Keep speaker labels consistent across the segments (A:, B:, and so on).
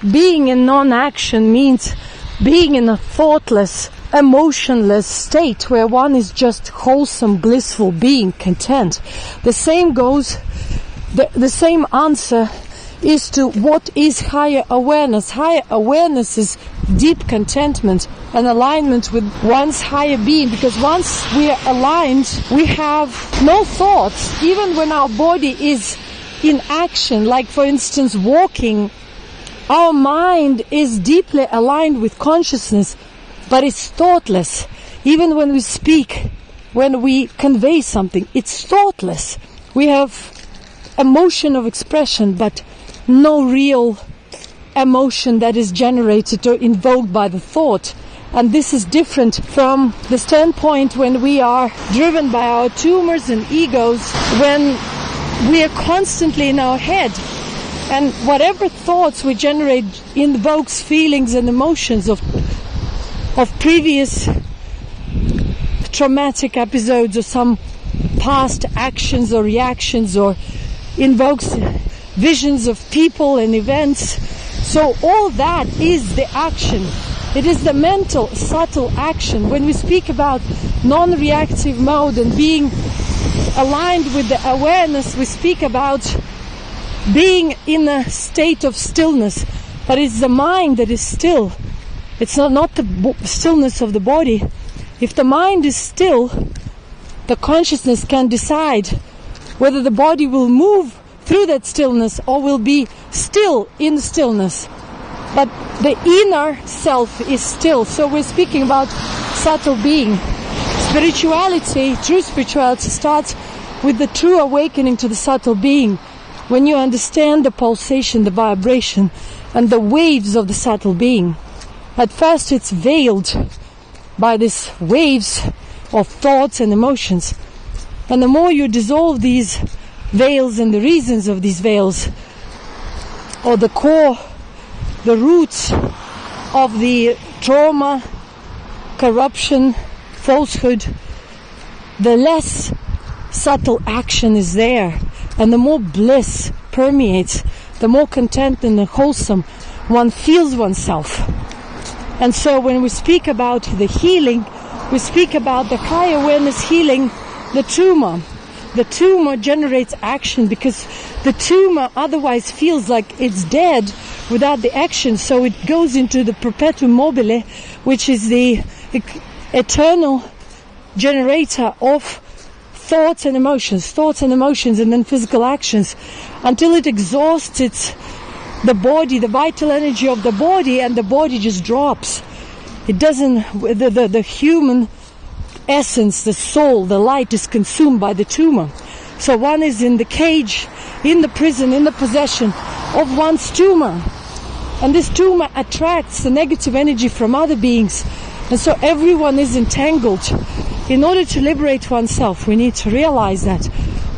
A: being in non-action means being in a thoughtless, emotionless state where one is just wholesome, blissful, being content. The same goes, the same answer is to what is higher awareness. Higher awareness is deep contentment and alignment with one's higher being, because once we are aligned, we have no thoughts. Even when our body is in action, like for instance walking, our mind is deeply aligned with consciousness, but it's thoughtless. Even when we speak, when we convey something, it's thoughtless. We have emotion of expression, but no real emotion that is generated or invoked by the thought. And this is different from the standpoint when we are driven by our tumors and egos, when we are constantly in our head. And whatever thoughts we generate invokes feelings and emotions of previous traumatic episodes or some past actions or reactions, or invokes visions of people and events. So all that is the action. It is the mental, subtle action. When we speak about non-reactive mode and being aligned with the awareness, we speak about being in a state of stillness. But it's the mind that is still. It's not the stillness of the body. If the mind is still, the consciousness can decide whether the body will move through that stillness or will be still in stillness. But the inner self is still. So we're speaking about subtle being. Spirituality, true spirituality, starts with the true awakening to the subtle being. When you understand the pulsation, the vibration, and the waves of the subtle being. At first it's veiled by these waves of thoughts and emotions. And the more you dissolve these veils and the reasons of these veils, or the core, the roots of the trauma, corruption, falsehood, the less subtle action is there, and the more bliss permeates, the more content and wholesome one feels oneself. And so when we speak about the healing, we speak about the high awareness healing the tumor. The tumor generates action because the tumor otherwise feels like it's dead without the action. So it goes into the perpetuum mobile, which is the eternal generator of thoughts and emotions, and then physical actions, until it exhausts the body, the vital energy of the body, and the body just drops. It doesn't, the human essence, the soul, the light is consumed by the tumor. So one is in the cage, in the prison, in the possession of one's tumor. And this tumor attracts the negative energy from other beings. And so everyone is entangled. In order to liberate oneself, we need to realize that,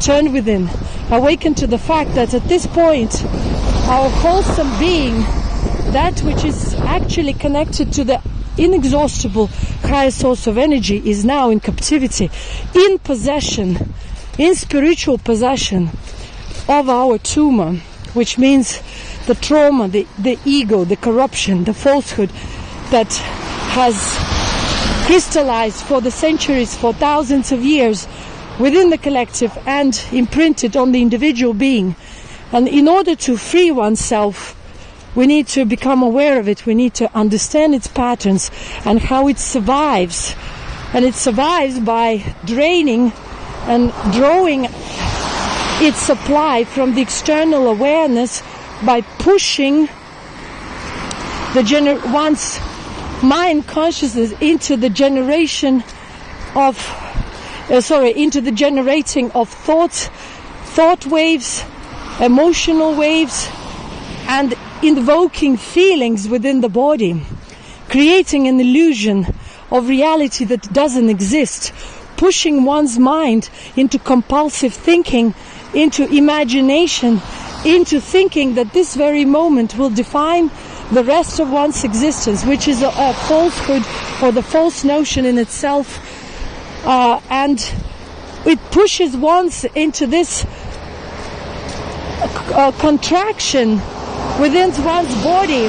A: turn within, awaken to the fact that at this point, our wholesome being, that which is actually connected to the inexhaustible higher source of energy, is now in captivity, in possession, in spiritual possession of our tumor, which means the trauma, the ego, the corruption, the falsehood that has crystallized for the centuries, for thousands of years within the collective and imprinted on the individual being. And in order to free oneself, we need to become aware of it. We need to understand its patterns and how it survives. And it survives by draining and drawing its supply from the external awareness, by pushing one's mind consciousness into the generation of, into the generating of thought waves, emotional waves, and invoking feelings within the body, creating an illusion of reality that doesn't exist, pushing one's mind into compulsive thinking, into imagination, into thinking that this very moment will define the rest of one's existence, which is a falsehood or the false notion in itself, and it pushes one into this contraction within one's body,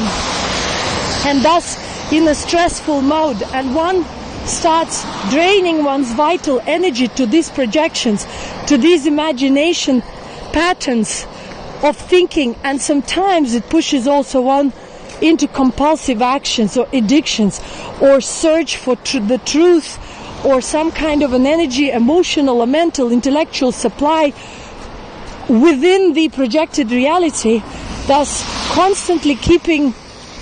A: and thus in a stressful mode, and one starts draining one's vital energy to these projections, to these imagination patterns of thinking, and sometimes it pushes also one into compulsive actions or addictions, or search for the truth, or some kind of an energy, emotional or mental, intellectual supply within the projected reality, thus constantly keeping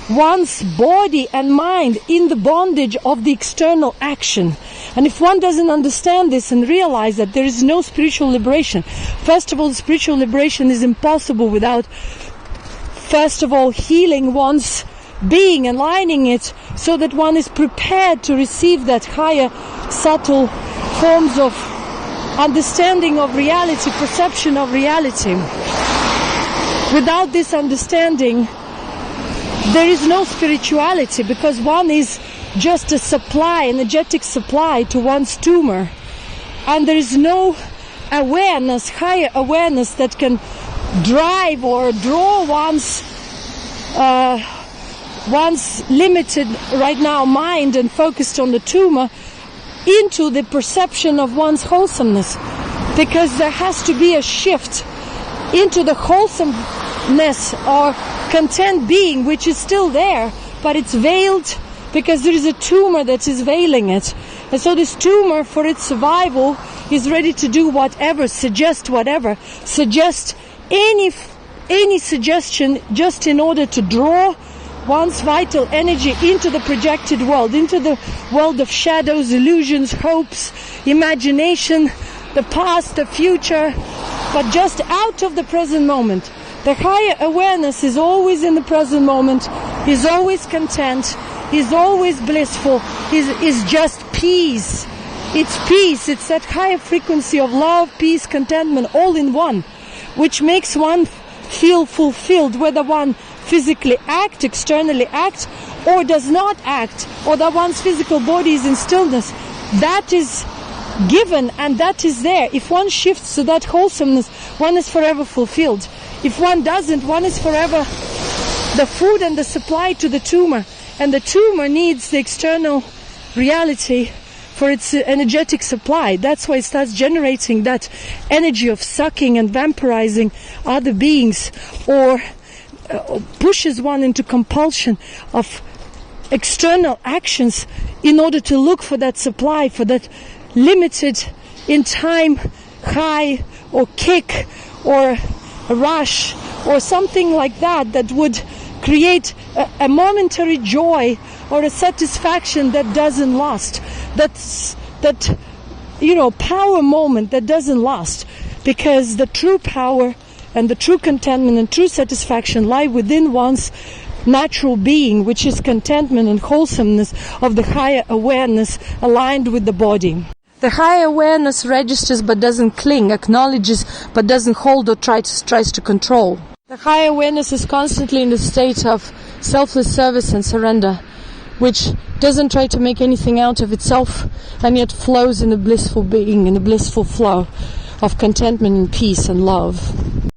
A: one's body and mind in the bondage of the external action. And if one doesn't understand this and realize that there is no spiritual liberation, first of all, spiritual liberation is impossible without, first of all, healing one's being, aligning it so that one is prepared to receive that higher, subtle forms of understanding of reality, perception of reality. Without this understanding, there is no spirituality, because one is just a supply, energetic supply to one's tumor, and there is no awareness, higher awareness, that can drive or draw one's limited right now mind and focused on the tumor into the perception of one's wholesomeness, because there has to be a shift into the wholesomeness or content being, which is still there, but it's veiled because there is a tumor that is veiling it. And so this tumor, for its survival, is ready to do whatever, suggest any suggestion, just in order to draw one's vital energy into the projected world, into the world of shadows, illusions, hopes, imagination, the past, the future, but just out of the present moment. The higher awareness is always in the present moment, is always content, is always blissful, is just peace. It's peace, it's that higher frequency of love, peace, contentment, all in one, which makes one feel fulfilled, whether one physically act, externally act, or does not act, or that one's physical body is in stillness. That is given, and that is there. If one shifts to that wholesomeness, one is forever fulfilled. If one doesn't, one is forever the food and the supply to the tumor, and the tumor needs the external reality for its energetic supply. That's why it starts generating that energy of sucking and vampirizing other beings, or pushes one into compulsion of external actions in order to look for that supply, for that limited in time high or kick or a rush or something like that, that would create a momentary joy or a satisfaction that doesn't last. That power moment that doesn't last, because the true power and the true contentment and true satisfaction lie within one's natural being, which is contentment and wholesomeness of the higher awareness aligned with the body. The higher awareness registers but doesn't cling, acknowledges but doesn't hold or tries to control. The higher awareness is constantly in the state of selfless service and surrender, which doesn't try to make anything out of itself, and yet flows in a blissful being, in a blissful flow of contentment and peace and love.